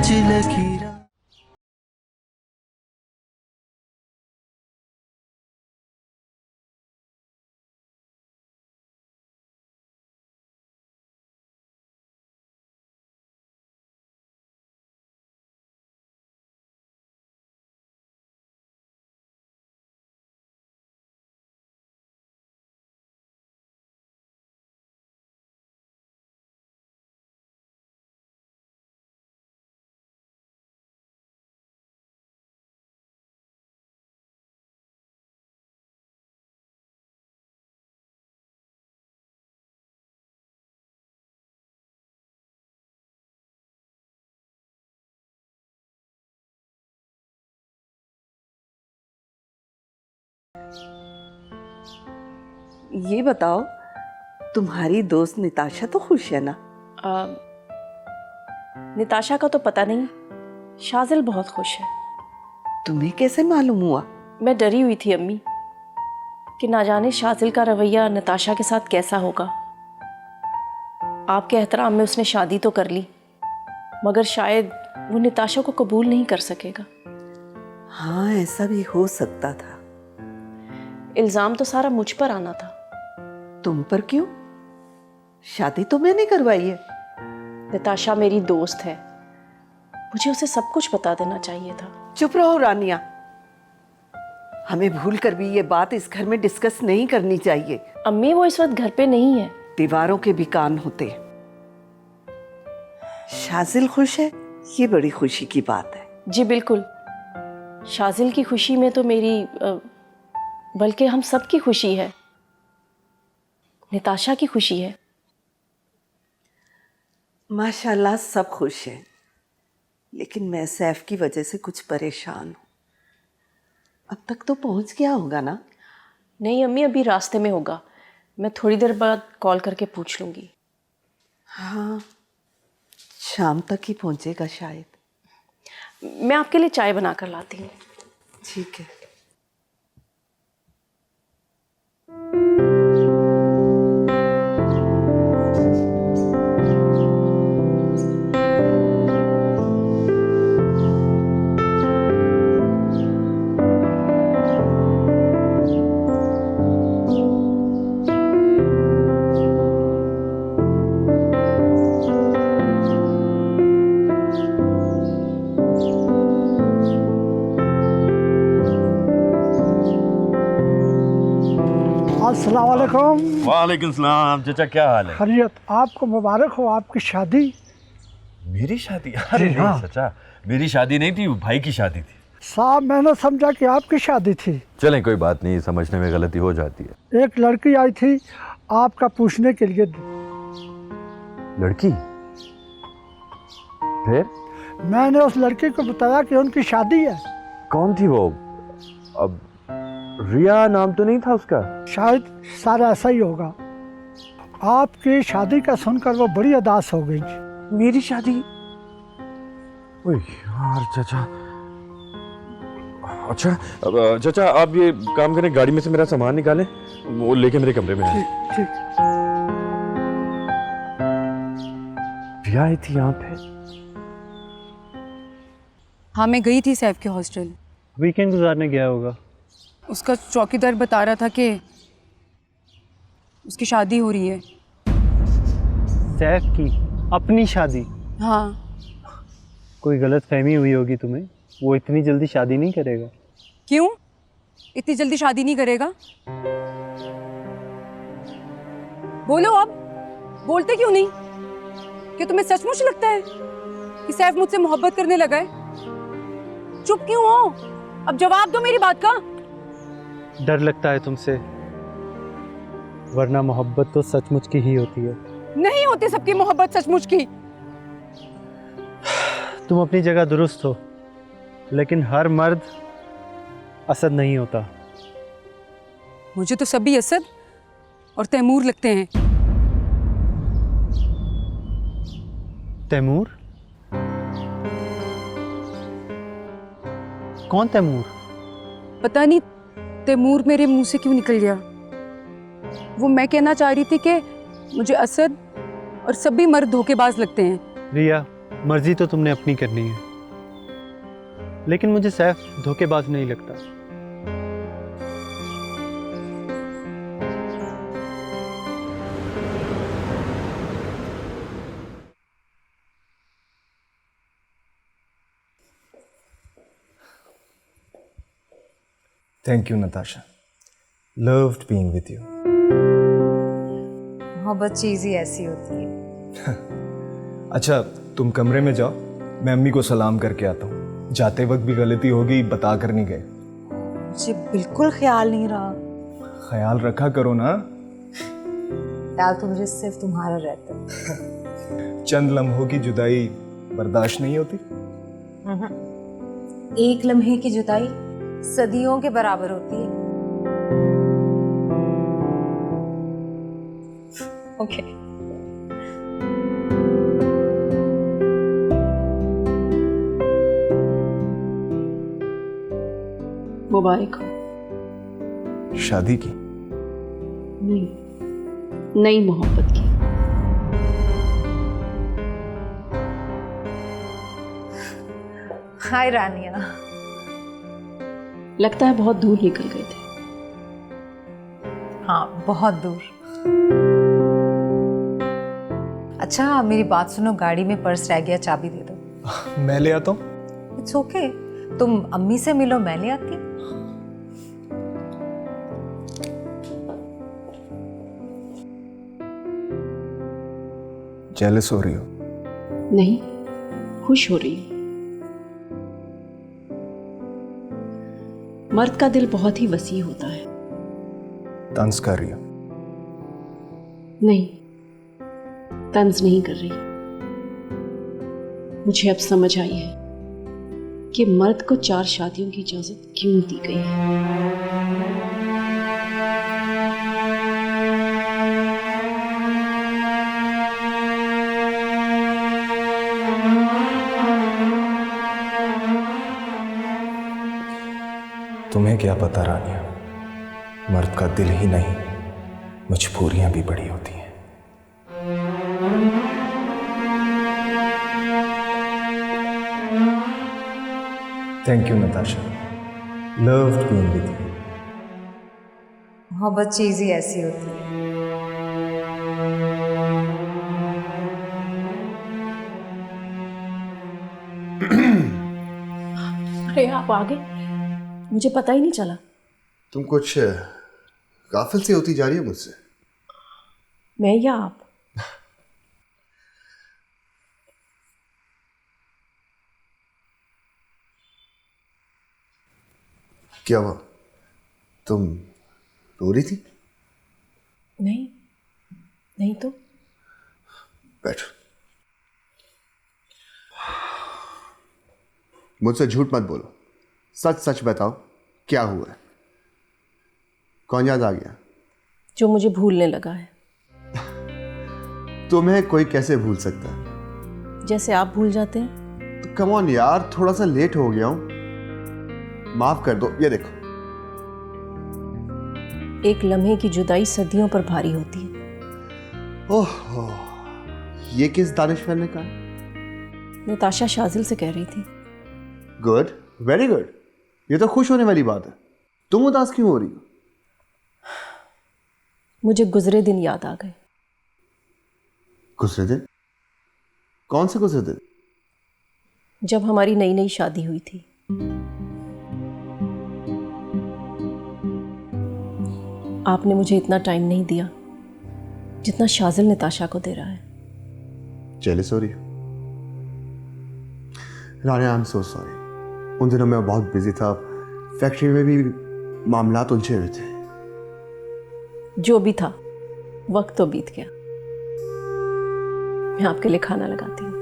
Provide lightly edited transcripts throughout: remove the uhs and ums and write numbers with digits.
कुछ लकीरा। ये बताओ, तुम्हारी दोस्त निताशा तो खुश है ना? निताशा का तो पता नहीं, शाजिल बहुत खुश है। तुम्हें कैसे मालूम हुआ? मैं डरी हुई थी अम्मी कि ना जाने शाजिल का रवैया निताशा के साथ कैसा होगा। आपके एहतराम में उसने शादी तो कर ली, मगर शायद वो निताशा को कबूल नहीं कर सकेगा। हाँ, ऐसा भी हो सकता था। इल्जाम तो सारा मुझ पर आना था। तुम पर क्यों? शादी तो मैंने करवाई है। निताशा मेरी दोस्त है, मुझे उसे सब कुछ बता देना चाहिए था। चुप रहो रानिया, हमें भूल कर भी ये बात इस घर में डिस्कस नहीं करनी चाहिए। अम्मी वो इस वक्त घर पे नहीं है। दीवारों के भी कान होते। शाजिल खुश है, ये बड़ी खुशी की बात है। जी बिल्कुल, शाजिल की खुशी में तो मेरी बल्कि हम सब की खुशी है। निताशा की खुशी है। माशाल्लाह सब खुश हैं, लेकिन मैं सैफ की वजह से कुछ परेशान हूँ। अब तक तो पहुँच गया होगा ना? नहीं अम्मी, अभी रास्ते में होगा। मैं थोड़ी देर बाद कॉल करके पूछ लूँगी। हाँ, शाम तक ही पहुँचेगा शायद। मैं आपके लिए चाय बना कर लाती हूँ। ठीक है। अस्सलाम वालेकुम। वालेकुम सलाम। चाचा क्या हाल है? खैरियत। आपको मुबारक हो आपकी शादी। मेरी शादी? अरे नहीं हाँ। चाचा, मेरी शादी नहीं थी, भाई की शादी थी। साहब मैंने समझा कि आपकी शादी थी। चलें कोई बात नहीं, समझने में गलती हो जाती है। एक लड़की आई थी आपका पूछने के लिए। लड़की? फिर? मैंने उस लड़की को बताया कि उनकी शादी है। कौन थी वो? अब रिया नाम तो नहीं था उसका? शायद सारा ऐसा ही होगा। आपकी शादी का सुनकर वो बड़ी उदास हो गई। मेरी शादी? ओए यार चाचा। अच्छा अब चाचा आप ये काम करें, गाड़ी में से मेरा सामान निकालें, वो लेके मेरे कमरे में आए। ठीक। रिया आई थी यहाँ पे? हाँ, मैं गई थी सैफ के हॉस्टल। वीकेंड गुजारने गया होगा। उसका चौकीदार बता रहा था कि उसकी शादी हो रही है। सैफ की अपनी शादी? हाँ। कोई गलत फहमी हुई होगी तुम्हें, वो इतनी जल्दी शादी नहीं करेगा। क्यों? इतनी जल्दी शादी नहीं करेगा? बोलो अब, बोलते क्यों नहीं? क्या तुम्हें सचमुच लगता है कि सैफ मुझसे मोहब्बत करने लगा है? चुप क्यों हो? अब जवाब दो मेरी बात का। डर लगता है तुमसे, वरना मोहब्बत तो सचमुच की ही होती है। नहीं होती सबकी मोहब्बत सचमुच की। तुम अपनी जगह दुरुस्त हो, लेकिन हर मर्द असद नहीं होता। मुझे तो सभी असद और तैमूर लगते हैं। तैमूर? कौन तैमूर? पता नहीं तैमूर मेरे मुंह से क्यों निकल गया। वो मैं कहना चाह रही थी कि मुझे असद और सभी मर्द धोखेबाज लगते हैं। रिया, मर्जी तो तुमने अपनी करनी है, लेकिन मुझे सैफ धोखेबाज नहीं लगता। Thank you, Natasha. Loved being with you. मोहब्बत चीज़ ही ऐसी होती है। अच्छा, तुम कमरे में जाओ, मैं अम्मी को सलाम करके आता हूँ। जाते वक्त भी गलती होगी, बता कर नहीं गए। मुझे बिल्कुल ख्याल नहीं रहा। ख्याल रखा करो ना। ख्याल तो मुझे सिर्फ तुम्हारा रहता है। चंद लम्हों की जुदाई बर्दाश्त नहीं होती। एक लम्हे की जुदाई सदियों के बराबर होती है। ओके। मुबारक हो। शादी की? नहीं, नई मोहब्बत की। हाय रानिया। लगता है बहुत दूर निकल गए थे। हाँ, बहुत दूर। अच्छा, मेरी बात सुनो, गाड़ी में पर्स रह गया, चाबी दे दो। मैं ले आता हूँ। इट्स ओके, तुम अम्मी से मिलो, मैं ले आती। जेलस हो रही हो? नहीं, खुश हो रही हूँ। मर्द का दिल बहुत ही वसी होता है। तंज कर रही हो? नहीं, तंज नहीं कर रही। मुझे अब समझ आई है कि मर्द को 4 शादियों की इजाजत क्यों दी गई है। तुम्हें क्या पता रानिया, मर्द का दिल ही नहीं, मजबूरियां भी बड़ी होती हैं। Thank you Natasha, loved being with you. मोहब्बत चीज़ ही ऐसी होती है। अरे आप आ गए, मुझे पता ही नहीं चला। तुम कुछ गाफिल सी होती जा रही है मुझसे। मैं या आप? क्या हुआ, तुम रो रही थी? नहीं, नहीं तो। बैठो। मुझसे झूठ मत बोलो, सच सच बताओ, क्या हुआ है? कौन याद आ गया? जो मुझे भूलने लगा है। तुम्हें कोई कैसे भूल सकता है? जैसे आप भूल जाते हैं। तो कम ऑन यार, थोड़ा सा लेट हो गया हूं, माफ कर दो। ये देखो। एक लम्हे की जुदाई सदियों पर भारी होती है। ओह, ये किस दानिशवर ने कहा? नताशा शाजिल से कह रही थी। Good, very good. ये तो खुश होने वाली बात है। तुम उदास क्यों हो रही हो? मुझे गुजरे दिन याद आ गए। गुजरे दिन? कौन से गुजरे दिन? जब हमारी नई नई शादी हुई थी। आपने मुझे इतना टाइम नहीं दिया जितना शाजिल नताशा को दे रहा है। जेलस हो रही हो? रानी, आई एम सो सॉरी। उन दिनों मैं बहुत बिजी था, फैक्ट्री में भी मामलात उलझे हुए थे। जो भी था, वक्त तो बीत गया। मैं आपके लिए खाना लगाती हूँ।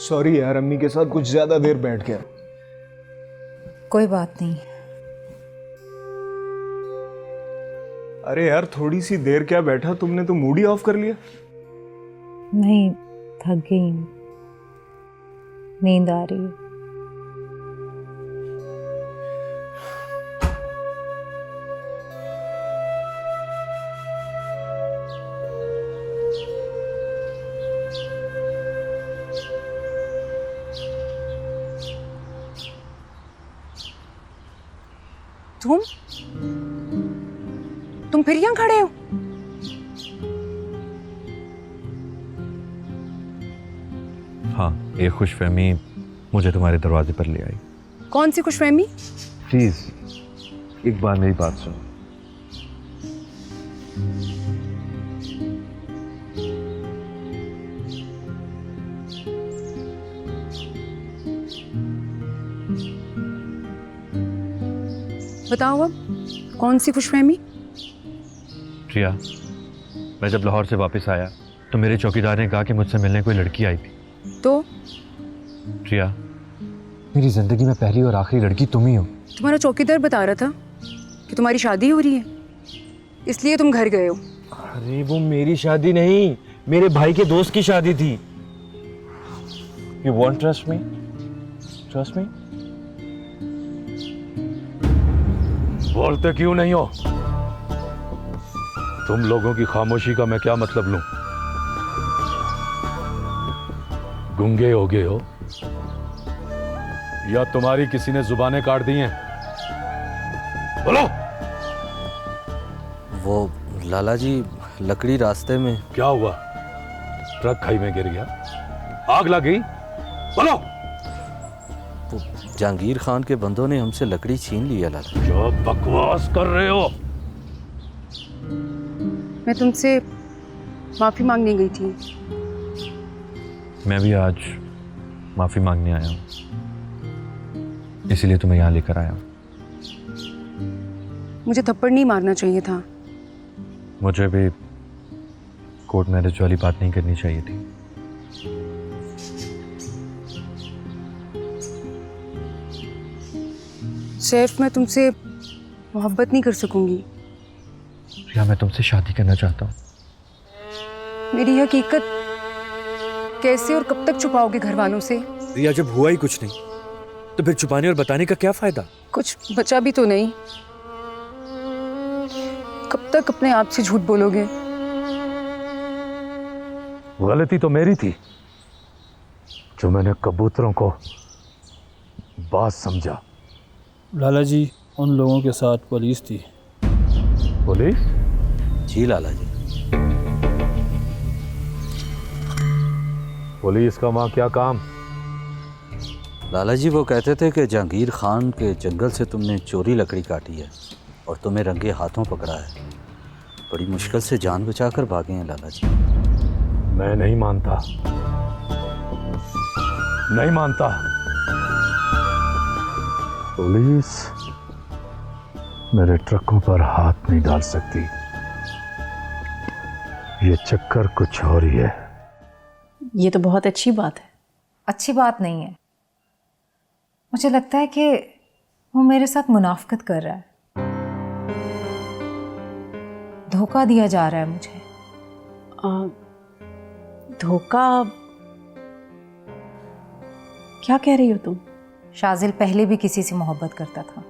सॉरी यार, अम्मी के साथ कुछ ज्यादा देर बैठ गया। कोई बात नहीं। अरे यार थोड़ी सी देर क्या बैठा, तुमने तो मूड ही ऑफ कर लिया। नहीं, थक गई हूँ, नींद आ रही है। तुम फिर यहाँ खड़े हो? हाँ, ये खुशफहमी मुझे तुम्हारे दरवाजे पर ले आई। कौन सी खुशफहमी? प्लीज एक बार मेरी बात सुनो। बताओ अब, कौन सी खुशफहमी? प्रिया, मैं जब लाहौर से वापस आया तो मेरे चौकीदार ने कहा कि मुझसे मिलने कोई लड़की आई थी। तो प्रिया, मेरी जिंदगी में पहली और आखिरी लड़की तुम ही हो। तुम्हारा चौकीदार बता रहा था कि तुम्हारी शादी हो रही है, इसलिए तुम घर गए हो। अरे वो मेरी शादी नहीं, मेरे भाई के दोस्त की शादी थी। You won't trust me? Trust me? बोलते क्यों नहीं हो? तुम लोगों की खामोशी का मैं क्या मतलब लूं? गूंगे हो गए हो या तुम्हारी किसी ने जुबानें काट दी हैं? बोलो। वो लाला जी, लकड़ी रास्ते में। क्या हुआ? ट्रक खाई में गिर गया? आग लग गई? बोलो। जहांगीर खान के बंदों ने हमसे लकड़ी छीन ली है लाला। जो बकवास कर रहे हो? मैं तुमसे माफी मांगने गई थी। मैं भी आज माफी मांगने आया हूँ, इसीलिए तुम्हें यहाँ लेकर आया हूँ। मुझे थप्पड़ नहीं मारना चाहिए था। मुझे भी कोर्ट मैरिज वाली बात नहीं करनी चाहिए थी। सैफ, मैं तुमसे मोहब्बत नहीं कर सकूंगी। प्रिया, मैं तुमसे शादी करना चाहता हूँ। मेरी हकीकत कैसे और कब तक छुपाओगे घर वालों से? प्रिया, जब हुआ ही कुछ नहीं तो फिर छुपाने और बताने का क्या फायदा? कुछ बचा भी तो नहीं। कब तक अपने आप से झूठ बोलोगे? गलती तो मेरी थी जो मैंने कबूतरों को बात समझा। लाला जी, उन लोगों के साथ पुलिस थी। पुलिस? जी लाला जी। पुलिस का वहाँ क्या काम? लाला जी, वो कहते थे कि जहांगीर खान के जंगल से तुमने चोरी लकड़ी काटी है और तुम्हें रंगे हाथों पकड़ा है। बड़ी मुश्किल से जान बचाकर भागे हैं लाला जी। मैं नहीं मानता, नहीं मानता। पुलिस मेरे ट्रकों पर हाथ नहीं डाल सकती। ये चक्कर कुछ और ही है। ये तो बहुत अच्छी बात है। अच्छी बात नहीं है। मुझे लगता है कि वो मेरे साथ मुनाफिकत कर रहा है, धोखा दिया जा रहा है मुझे। धोखा? क्या कह रही हो तुम? शाजिल पहले भी किसी से मोहब्बत करता था।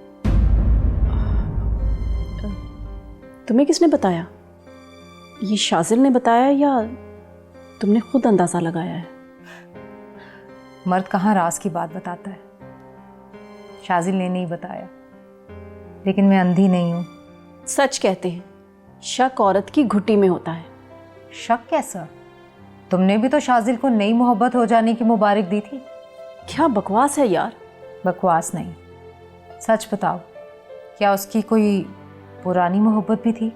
तुम्हें किसने बताया? ये शाजिल ने बताया या तुमने खुद अंदाजा लगाया है? मर्द कहाँ राज की बात बताता है। शाजिल ने नहीं बताया, लेकिन मैं अंधी नहीं हूँ। सच कहते हैं, शक औरत की घुट्टी में होता है। शक कैसा? तुमने भी तो शाजिल को नई मोहब्बत हो जाने की मुबारक दी थी। क्या बकवास है यार। बकवास नहीं, सच बताओ, क्या उसकी कोई पुरानी मोहब्बत भी थी?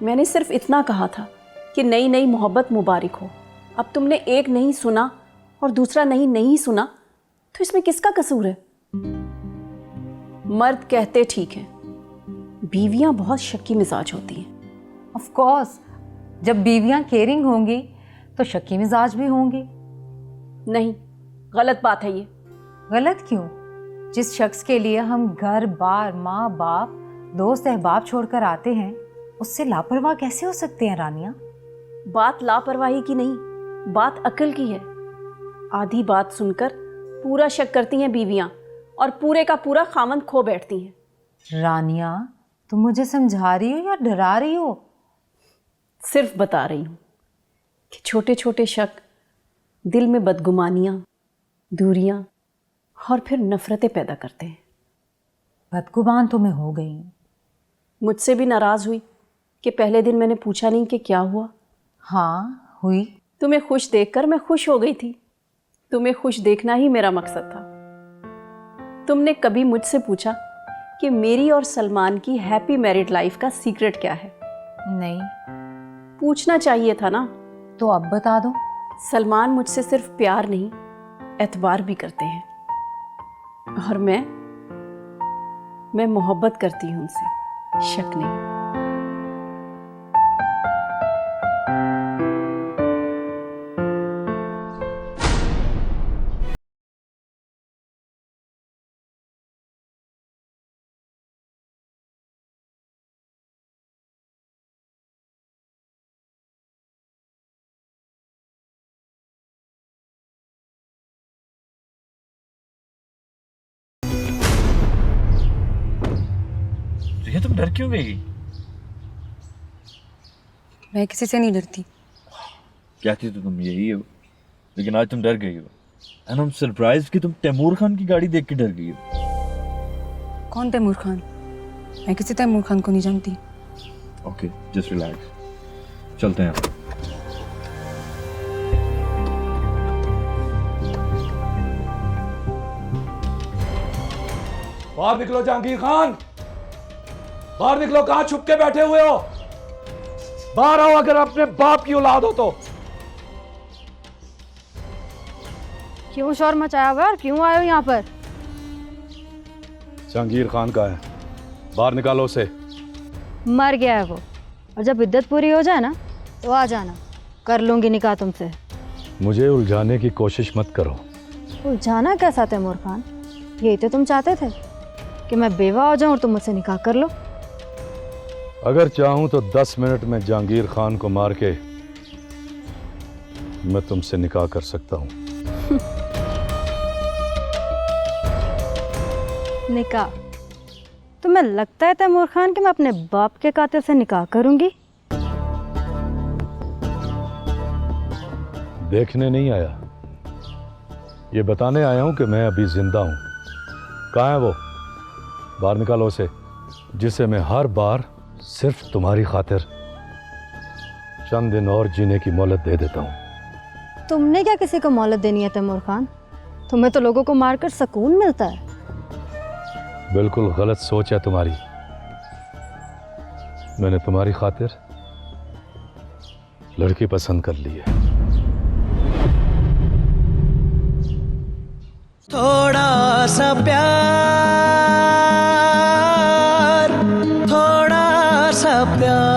मैंने सिर्फ इतना कहा था कि नई नई मोहब्बत मुबारक हो। अब तुमने एक नहीं सुना और दूसरा नहीं सुना, तो इसमें किसका कसूर है? मर्द कहते ठीक है, बीवियां बहुत शक्की मिजाज होती हैं। ऑफ कोर्स, जब बीवियां केयरिंग होंगी तो शक्की मिजाज भी होंगी। नहीं, गलत बात है ये। गलत क्यों? जिस शख्स के लिए हम घर बार माँ बाप दोस्त अहबाब छोड़कर आते हैं, उससे लापरवाह कैसे हो सकते हैं रानिया? बात लापरवाही की नहीं, बात अक्ल की है। आधी बात सुनकर पूरा शक करती हैं बीवियां और पूरे का पूरा खामन खो बैठती हैं। रानिया, तुम मुझे समझा रही हो या डरा रही हो? सिर्फ बता रही हूँ कि छोटे छोटे शक दिल में बदगुमानियाँ, दूरियाँ और फिर नफ़रतें पैदा करते हैं। बदगुमान तो मैं हो गई हूँ। मुझसे भी नाराज़ हुई कि पहले दिन मैंने पूछा नहीं कि क्या हुआ। हाँ हुई। तुम्हें खुश देखकर मैं खुश हो गई थी। तुम्हें खुश देखना ही मेरा मकसद था। तुमने कभी मुझसे पूछा कि मेरी और सलमान की हैप्पी मैरिड लाइफ का सीक्रेट क्या है? नहीं। पूछना चाहिए था ना। तो अब बता दो। सलमान मुझसे सिर्फ प्यार नहीं, एतबार भी करते हैं। और मैं मोहब्बत करती हूँ उनसे, शक नहीं। ये तुम डर क्यों गई? मैं किसी से नहीं डरती। कहती तो तुम यही हो, लेकिन आज तुम डर गई हो। एंड I'm सरप्राइज कि तुम तैमूर खान की गाड़ी देख के डर गई हो। कौन तैमूर खान? मैं किसी तैमूर खान को नहीं जानती। ओके, जस्ट रिलैक्स, चलते हैं। बाहर निकलो जहांगीर खान, बाहर निकलो। कहां छुप के बैठे हुए हो? बाहर आओ अगर अपने बाप की औलाद हो तो। क्यों शोर मचाया हुआ और क्यों आए हो यहाँ पर? जहांगीर खान का है, बाहर निकालो उसे। मर गया है वो, और जब इद्दत पूरी हो जाए ना तो आ जाना, कर लूंगी निकाह तुमसे। मुझे उलझाने की कोशिश मत करो। उलझाना कैसा तैमूर खान? यही तो तुम चाहते थे कि मैं बेवा हो जाऊं और तुम मुझसे निकाह कर लो। अगर चाहूं तो 10 मिनट में जहांगीर खान को मार के मैं तुमसे निकाह कर सकता हूं। निकाह? तुम्हें लगता है तैमूर खान कि मैं अपने बाप के कातिल से निकाह करूंगी? देखने नहीं आया, ये बताने आया हूं कि मैं अभी जिंदा हूं। कहाँ है वो? बाहर निकालो उसे, जिसे मैं हर बार सिर्फ तुम्हारी खातिर चंद दिन और जीने की मोहलत दे देता हूं। तुमने क्या किसी को मोहलत देनी है तैमूर खान? तुम्हें तो लोगों को मारकर सुकून मिलता है। बिल्कुल गलत सोच है तुम्हारी। मैंने तुम्हारी खातिर लड़की पसंद कर ली है। थोड़ा सा प्यार, थोड़ा सा प्यार।